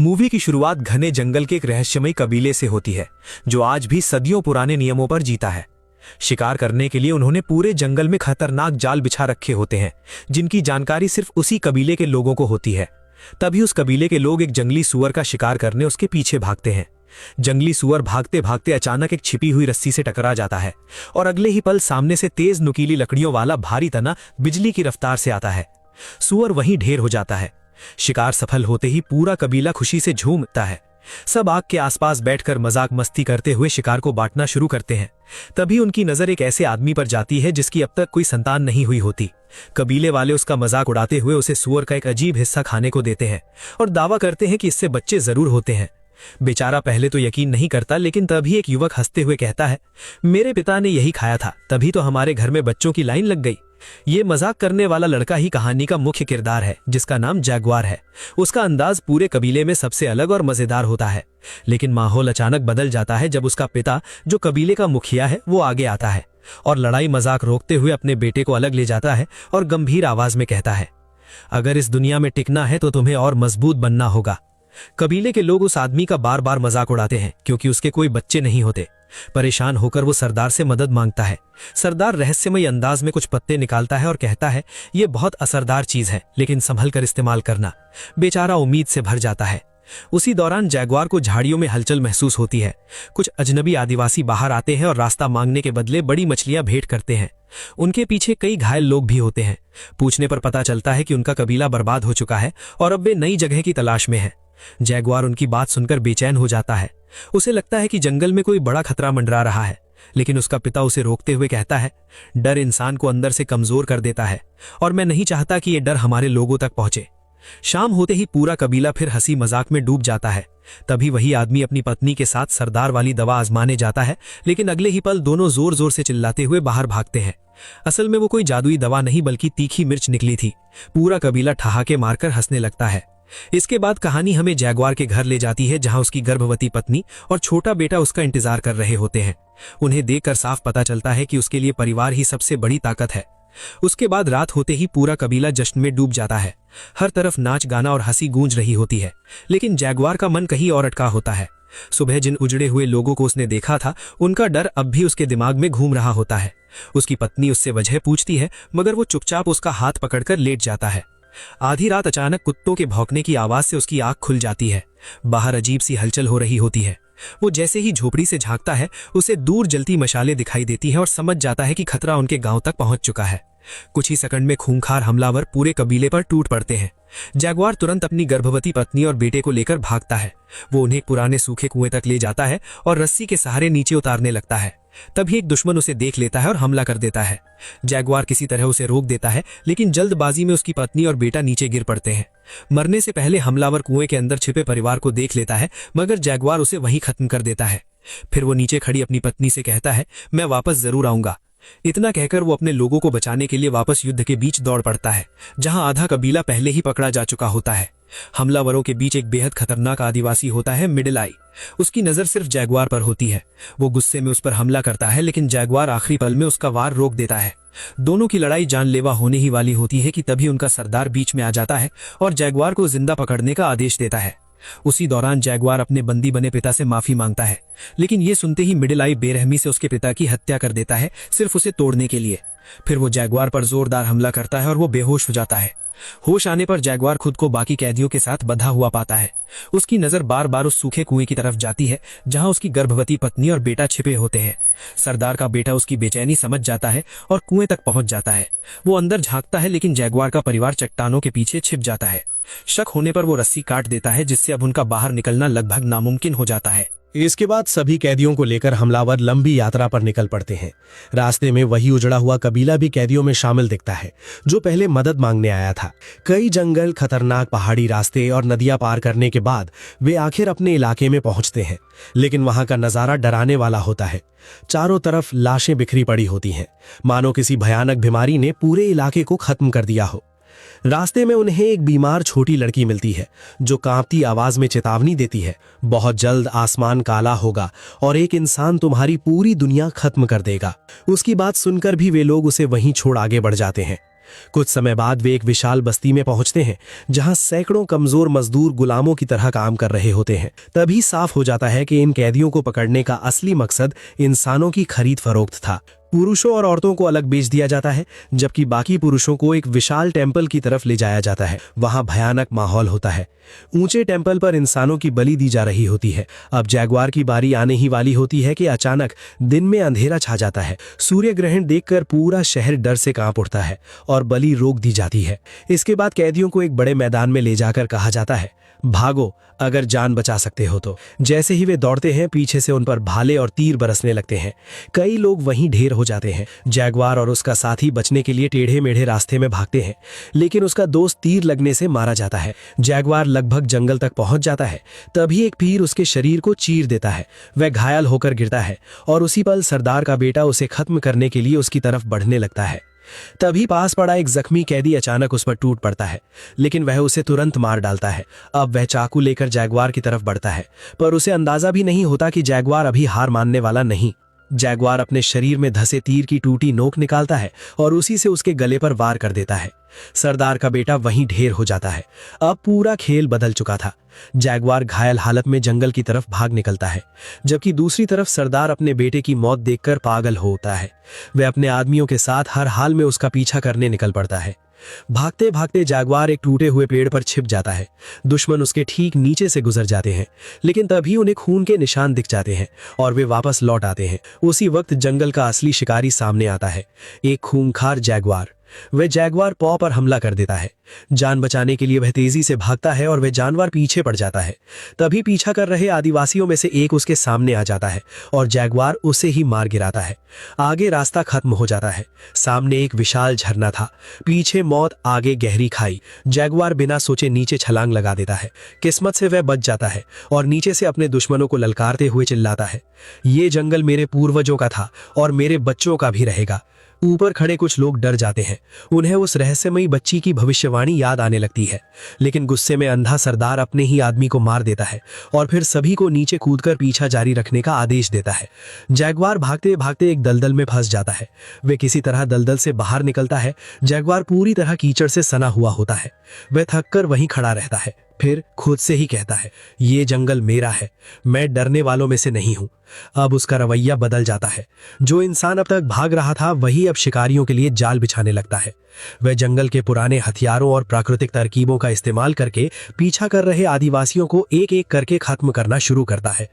Movie की शुरुआत घने जंगल के एक रहस्यमयी कबीले से होती है जो आज भी सदियों पुराने नियमों पर जीता है। शिकार करने के लिए उन्होंने पूरे जंगल में खतरनाक जाल बिछा रखे होते हैं जिनकी जानकारी सिर्फ उसी कबीले के लोगों को होती है। तभी उस कबीले के लोग एक जंगली सुअर का शिकार करने उसके पीछे भागते हैं। जंगली सुअर भागते भागते अचानक एक छिपी हुई रस्सी से टकरा जाता है और अगले ही पल सामने से तेज नुकीली लकड़ियों वाला भारी तना बिजली की रफ्तार से आता है। सुअर वहीं ढेर हो जाता है। शिकार सफल होते ही पूरा कबीला खुशी से झूमता है। सब आग के आसपास बैठकर मजाक मस्ती करते हुए शिकार को बांटना शुरू करते हैं। तभी उनकी नजर एक ऐसे आदमी पर जाती है जिसकी अब तक कोई संतान नहीं हुई होती। कबीले वाले उसका मजाक उड़ाते हुए उसे सुअर का एक अजीब हिस्सा खाने को देते हैं और दावा करते हैं कि इससे बच्चे जरूर होते हैं। बेचारा पहले तो यकीन नहीं करता, लेकिन तभी एक युवक हंसते हुए कहता है, मेरे पिता ने यही खाया था, तभी तो हमारे घर में बच्चों की लाइन लग गई। ये मजाक करने वाला लड़का ही कहानी का मुख्य किरदार है जिसका नाम जैगुआर है। उसका अंदाज पूरे कबीले में सबसे अलग और मजेदार होता है। लेकिन माहौल अचानक बदल जाता है जब उसका पिता, जो कबीले का मुखिया है, वो आगे आता है और लड़ाई मजाक रोकते हुए अपने बेटे को अलग ले जाता है और गंभीर आवाज में कहता है, अगर इस दुनिया में टिकना है तो तुम्हें और मजबूत बनना होगा। कबीले के लोग उस आदमी का बार बार मजाक उड़ाते हैं क्योंकि उसके कोई बच्चे नहीं होते। परेशान होकर वो सरदार से मदद मांगता है। सरदार रहस्यमयी अंदाज में कुछ पत्ते निकालता है और कहता है, ये बहुत असरदार चीज है, लेकिन संभल कर इस्तेमाल करना। बेचारा उम्मीद से भर जाता है। उसी दौरान जैगुआर को झाड़ियों में हलचल महसूस होती है। कुछ अजनबी आदिवासी बाहर आते हैं और रास्ता मांगने के बदले बड़ी मछलियां भेंट करते हैं। उनके पीछे कई घायल लोग भी होते हैं। पूछने पर पता चलता है कि उनका कबीला बर्बाद हो चुका है और अब वे नई जगह की तलाश में है। जैगुआर उनकी बात सुनकर बेचैन हो जाता है। उसे लगता है कि जंगल में कोई बड़ा खतरा मंडरा रहा है, लेकिन उसका पिता उसे रोकते हुए कहता है, डर इंसान को अंदर से कमजोर कर देता है और मैं नहीं चाहता कि ये डर हमारे लोगों तक पहुंचे। शाम होते ही पूरा कबीला फिर हंसी मजाक में डूब जाता है। तभी वही आदमी अपनी पत्नी के साथ सरदार वाली दवा आजमाने जाता है, लेकिन अगले ही पल दोनों जोर जोर से चिल्लाते हुए बाहर भागते हैं। असल में वो कोई जादुई दवा नहीं बल्कि तीखी मिर्च निकली थी। पूरा कबीला ठहाके मारकर हंसने लगता है। इसके बाद कहानी हमें जैगुआर के घर ले जाती है जहां उसकी गर्भवती पत्नी और छोटा बेटा उसका इंतजार कर रहे होते हैं। उन्हें देखकर साफ पता चलता है कि उसके लिए परिवार ही सबसे बड़ी ताकत है। उसके बाद रात होते ही पूरा कबीला जश्न में डूब जाता है। हर तरफ नाच गाना और हंसी गूंज रही होती है, लेकिन जैगुआर का मन कहीं और अटका होता है। सुबह जिन उजड़े हुए लोगों को उसने देखा था, उनका डर अब भी उसके दिमाग में घूम रहा होता है। उसकी पत्नी उससे वजह पूछती है, मगर वो चुपचाप उसका हाथ पकड़कर लेट जाता है। आधी रात अचानक कुत्तों के भौंकने की आवाज से उसकी आंख खुल जाती है। बाहर अजीब सी हलचल हो रही होती है। वो जैसे ही झोपड़ी से झांकता है, उसे दूर जलती मशालें दिखाई देती हैं और समझ जाता है कि खतरा उनके गांव तक पहुंच चुका है। कुछ ही सेकंड में खूंखार हमलावर पूरे कबीले पर टूट पड़ते हैं। जैगुआर तुरंत अपनी गर्भवती पत्नी और बेटे को लेकर भागता है। वो उन्हें पुराने सूखे कुएं तक ले जाता है और रस्सी के सहारे नीचे उतारने लगता है। तभी एक दुश्मन उसे देख लेता है और हमला कर देता है। जैगुआर किसी तरह उसे रोक देता है, लेकिन जल्दबाजी में उसकी पत्नी और बेटा नीचे गिर पड़ते हैं। मरने से पहले हमलावर कुएं के अंदर छिपे परिवार को देख लेता है, मगर जैगुआर उसे वहीं खत्म कर देता है। फिर वो नीचे खड़ी अपनी पत्नी से कहता है, मैं वापस जरूर आऊंगा। इतना कहकर वो अपने लोगों को बचाने के लिए वापस युद्ध के बीच दौड़ पड़ता है, जहां आधा कबीला पहले ही पकड़ा जा चुका होता है। हमलावरों के बीच एक बेहद खतरनाक आदिवासी होता है, मिडिल आई। उसकी नजर सिर्फ जैगुआर पर होती है। वो गुस्से में उस पर हमला करता है, लेकिन जैगुआर आखिरी पल में उसका वार रोक देता है। दोनों की लड़ाई जानलेवा होने ही वाली होती है कि तभी उनका सरदार बीच में आ जाता है और जैगुआर को जिंदा पकड़ने का आदेश देता है। उसी दौरान जैगुआर अपने बंदी बने पिता से माफी मांगता है, लेकिन ये सुनते ही मिडिल आई बेरहमी से उसके पिता की हत्या कर देता है, सिर्फ उसे तोड़ने के लिए। फिर वो जैगुआर पर जोरदार हमला करता है और वो बेहोश हो जाता है। होश आने पर जैगुआर खुद को बाकी कैदियों के साथ बंधा हुआ पाता है। उसकी नजर बार बार उस सूखे कुएं की तरफ जाती है जहां उसकी गर्भवती पत्नी और बेटा छिपे होते हैं। सरदार का बेटा उसकी बेचैनी समझ जाता है और कुएं तक पहुंच जाता है। वो अंदर झांकता है, लेकिन जैगुआर का परिवार चट्टानों के पीछे छिप जाता है। शक होने पर वो रस्सी काट देता है, जिससे अब उनका बाहर निकलना लगभग नामुमकिन हो जाता है। इसके बाद सभी कैदियों को लेकर हमलावर लंबी यात्रा पर निकल पड़ते हैं। रास्ते में वही उजड़ा हुआ कबीला भी कैदियों में शामिल दिखता है जो पहले मदद मांगने आया था। कई जंगल, खतरनाक पहाड़ी रास्ते और नदियां पार करने के बाद वे आखिर अपने इलाके में पहुंचते हैं, लेकिन वहां का नजारा डराने वाला होता है। चारों तरफ लाशें बिखरी पड़ी होती हैं, मानो किसी भयानक बीमारी ने पूरे इलाके को खत्म कर दिया हो। रास्ते में उन्हें एक बीमार छोटी लड़की मिलती है जो कांपती आवाज में चेतावनी देती है, बहुत जल्द आसमान काला होगा और एक इंसान तुम्हारी पूरी दुनिया खत्म कर देगा। उसकी बात सुनकर भी वे लोग उसे वहीं छोड़ आगे बढ़ जाते हैं। कुछ समय बाद वे एक विशाल बस्ती में पहुंचते हैं जहां सैकड़ों कमजोर मजदूर गुलामों की तरह काम कर रहे होते हैं। तभी साफ हो जाता है कि इन कैदियों को पकड़ने का असली मकसद इंसानों की खरीद फरोख्त था। पुरुषों और औरतों को अलग बेच दिया जाता है, जबकि बाकी पुरुषों को एक विशाल टेम्पल की तरफ ले जाया जाता है। वहां भयानक माहौल होता है। ऊंचे टेम्पल पर इंसानों की बलि दी जा रही होती है। अब जैगुआर की बारी आने ही वाली होती है कि अचानक दिन में अंधेरा छा जाता है। सूर्य ग्रहण देखकर पूरा शहर डर से कांप उठता है और बलि रोक दी जाती है। इसके बाद कैदियों को एक बड़े मैदान में ले जाकर कहा जाता है, भागो अगर जान बचा सकते हो तो। जैसे ही वे दौड़ते हैं, पीछे से उन पर भाले और तीर बरसने लगते हैं। कई लोग वहीं ढेर हो जाते हैं। जैगुआर और उसका साथी बचने के लिए टेढ़े मेढ़े रास्ते में भागते हैं, लेकिन उसका दोस्त तीर लगने से मारा जाता है। जैगुआर लगभग जंगल तक पहुंच जाता है, तभी एक तीर उसके शरीर को चीर देता है। वह घायल होकर गिरता है और उसी पल सरदार का बेटा उसे खत्म करने के लिए उसकी तरफ बढ़ने लगता है। तभी पास पड़ा एक जख्मी कैदी अचानक उस पर टूट पड़ता है, लेकिन वह उसे तुरंत मार डालता है। अब वह चाकू लेकर जैगुआर की तरफ बढ़ता है, पर उसे अंदाजा भी नहीं होता कि जैगुआर अभी हार मानने वाला नहीं। जैगुआर अपने शरीर में धसे तीर की टूटी नोक निकालता है और उसी से उसके गले पर वार कर देता है। सरदार का बेटा वहीं ढेर हो जाता है। अब पूरा खेल बदल चुका था। जैगुआर घायल हालत में जंगल की तरफ भाग निकलता है, जबकि दूसरी तरफ सरदार अपने बेटे की मौत देखकर पागल होता है। वह अपने आदमियों के साथ हर हाल में उसका पीछा करने निकल पड़ता है। भागते भागते जैगुआर एक टूटे हुए पेड़ पर छिप जाता है। दुश्मन उसके ठीक नीचे से गुजर जाते हैं, लेकिन तभी उन्हें खून के निशान दिख जाते हैं और वे वापस लौट आते हैं। उसी वक्त जंगल का असली शिकारी सामने आता है, एक खूंखार जैगुआर। वह जैगुआर पॉ पर हमला कर देता है। जान बचाने के लिए वह तेजी से भागता है और वह जानवर पीछे पड़ जाता है। तभी पीछा कर रहे आदिवासियों में से एक उसके सामने आ जाता है और जैगुआर उसे ही मार गिराता है। आगे रास्ता खत्म हो जाता है। सामने एक विशाल झरना था, पीछे मौत, आगे गहरी खाई। जैगुआर बिना सोचे नीचे छलांग लगा देता है। किस्मत से वह बच जाता है और नीचे से अपने दुश्मनों को ललकारते हुए चिल्लाता है, ये जंगल मेरे पूर्वजों का था और मेरे बच्चों का भी रहेगा। ऊपर खड़े कुछ लोग डर जाते हैं। उन्हें उस रहस्यमयी बच्ची की भविष्यवाणी याद आने लगती है, लेकिन गुस्से में अंधा सरदार अपने ही आदमी को मार देता है और फिर सभी को नीचे कूदकर पीछा जारी रखने का आदेश देता है। जैगुआर भागते भागते एक दलदल में फंस जाता है। वे किसी तरह दलदल से बाहर निकलता है। जैगुआर पूरी तरह कीचड़ से सना हुआ होता है। वह थककर वहीं खड़ा रहता है, फिर खुद से ही कहता है, ये जंगल मेरा है, मैं डरने वालों में से नहीं हूं। अब उसका रवैया बदल जाता है। जो इंसान अब तक भाग रहा था, वही अब शिकारियों के लिए जाल बिछाने लगता है। वह जंगल के पुराने हथियारों और प्राकृतिक तरकीबों का इस्तेमाल करके पीछा कर रहे आदिवासियों को एक एक करके खत्म करना शुरू करता है।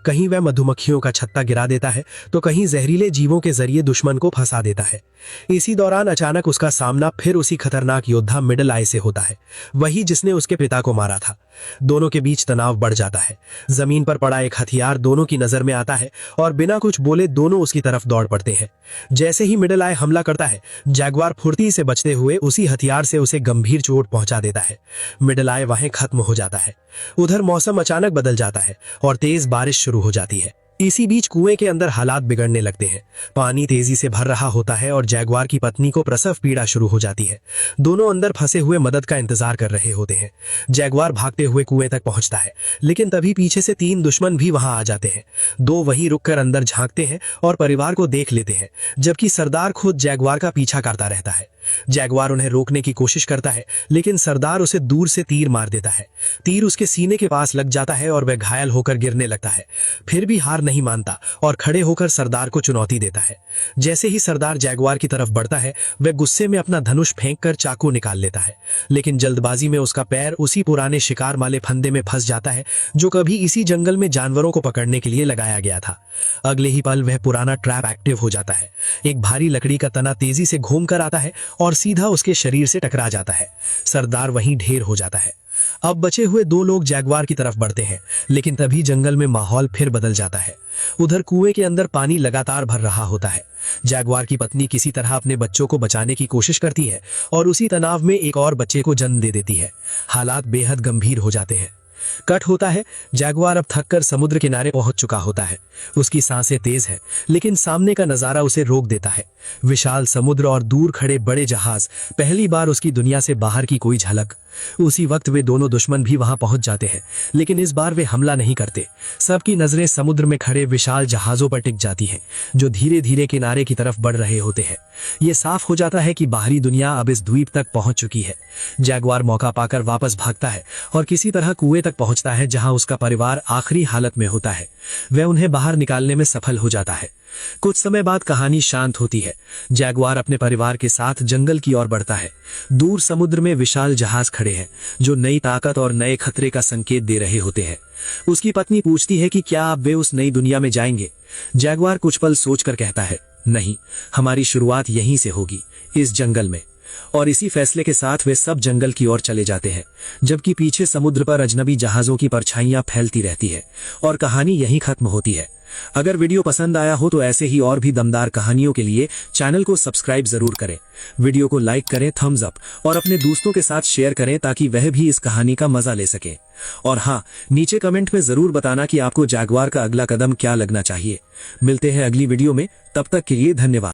कहीं वह मधुमक्खियों का छत्ता गिरा देता है, तो कहीं जहरीले जीवों के जरिए दुश्मन को फंसा देता है। इसी दौरान अचानक उसका सामना फिर उसी खतरनाक योद्धा मिडल आई से होता है, वही जिसने उसके पिता को मारा था। दोनों के बीच तनाव बढ़ जाता है। जमीन पर पड़ा एक हथियार दोनों की नजर में आता है और बिना कुछ बोले दोनों उसकी तरफ दौड़ पड़ते हैं। जैसे ही मिडल आई हमला करता है, जैगुआर फुर्ती से बचते हुए उसी हथियार से उसे गंभीर चोट पहुंचा देता है। मिडल आई वहीं खत्म हो जाता है। उधर मौसम अचानक बदल जाता है और तेज बारिश शुरू हो जाती है। इसी बीच कुएं के अंदर हालात बिगड़ने लगते हैं। पानी तेजी से भर रहा होता है और जैगुआर की पत्नी को प्रसव पीड़ा शुरू हो जाती है। दोनों अंदर फंसे हुए मदद का इंतजार कर रहे होते हैं। जैगुआर भागते हुए कुएं तक पहुंचता है, लेकिन तभी पीछे से 3 दुश्मन भी वहां आ जाते हैं। 2 वहीं रुककर अंदर झांकते हैं और परिवार को देख लेते हैं, जबकि सरदार खुद जैगुआर का पीछा करता रहता है। जैगुआर उन्हें रोकने की कोशिश करता है, लेकिन सरदार उसे दूर से तीर मार देता है। तीर उसके सीने के पास लग जाता है और वह घायल होकर गिरने लगता है। फिर भी हार नहीं मानता और खड़े होकर सरदार को चुनौती देता है। जैसे ही सरदार जैगुआर की तरफ बढ़ता है, वह गुस्से में अपना धनुष फेंककर चाकू निकाल लेता है, लेकिन जल्दबाजी में उसका पैर उसी पुराने शिकार वाले फंदे में फंस जाता है जो कभी इसी जंगल में जानवरों को पकड़ने के लिए लगाया गया था। अगले ही पल वह पुराना ट्रैप एक्टिव हो जाता है। एक भारी लकड़ी का तना तेजी से घूमकर आता है और सीधा उसके शरीर से टकरा जाता है। सरदार वहीं ढेर हो जाता है। अब बचे हुए 2 लोग जैगुआर की तरफ बढ़ते हैं, लेकिन तभी जंगल में माहौल फिर बदल जाता है। उधर कुएं के अंदर पानी लगातार भर रहा होता है। जैगुआर की पत्नी किसी तरह अपने बच्चों को बचाने की कोशिश करती है और उसी तनाव में एक और बच्चे को जन्म दे देती है। हालात बेहद गंभीर हो जाते हैं। कट होता है, जैगुआर अब थककर समुद्र किनारे पहुंच चुका होता है। उसकी सांसें तेज है, लेकिन सामने का नजारा उसे रोक देता है। विशाल समुद्र और दूर खड़े बड़े जहाज, पहली बार उसकी दुनिया से बाहर की कोई झलक। उसी वक्त वे दोनों दुश्मन भी वहां पहुंच जाते हैं, लेकिन इस बार वे हमला नहीं करते। सबकी नजरें समुद्र में खड़े विशाल जहाजों पर टिक जाती हैं, जो धीरे धीरे किनारे की तरफ बढ़ रहे होते हैं। ये साफ हो जाता है कि बाहरी दुनिया अब इस द्वीप तक पहुंच चुकी है। जैगुआर मौका पाकर वापस भागता है और किसी तरह कुएं तक पहुंचता है, जहां उसका परिवार आखिरी हालत में होता है। वह उन्हें बाहर निकालने में सफल हो जाता है। कुछ समय बाद कहानी शांत होती है। जैगुआर अपने परिवार के साथ जंगल की ओर बढ़ता है। दूर समुद्र में विशाल जहाज खड़े हैं, जो नई ताकत और नए खतरे का संकेत दे रहे होते हैं। उसकी पत्नी पूछती है कि क्या अब वे उस नई दुनिया में जाएंगे। जैगुआर कुछ पल सोचकर कहता है, नहीं, हमारी शुरुआत यहीं से होगी, इस जंगल में। और इसी फैसले के साथ वे सब जंगल की ओर चले जाते हैं, जबकि पीछे समुद्र पर अजनबी जहाजों की परछाइयां फैलती रहती है और कहानी यहीं खत्म होती है। अगर वीडियो पसंद आया हो तो ऐसे ही और भी दमदार कहानियों के लिए चैनल को सब्सक्राइब जरूर करें, वीडियो को लाइक करें, थम्स अप, और अपने दोस्तों के साथ शेयर करें ताकि वह भी इस कहानी का मजा ले सके। और हाँ, नीचे कमेंट में जरूर बताना कि आपको जैगुआर का अगला कदम क्या लगना चाहिए। मिलते हैं अगली वीडियो में, तब तक के लिए धन्यवाद।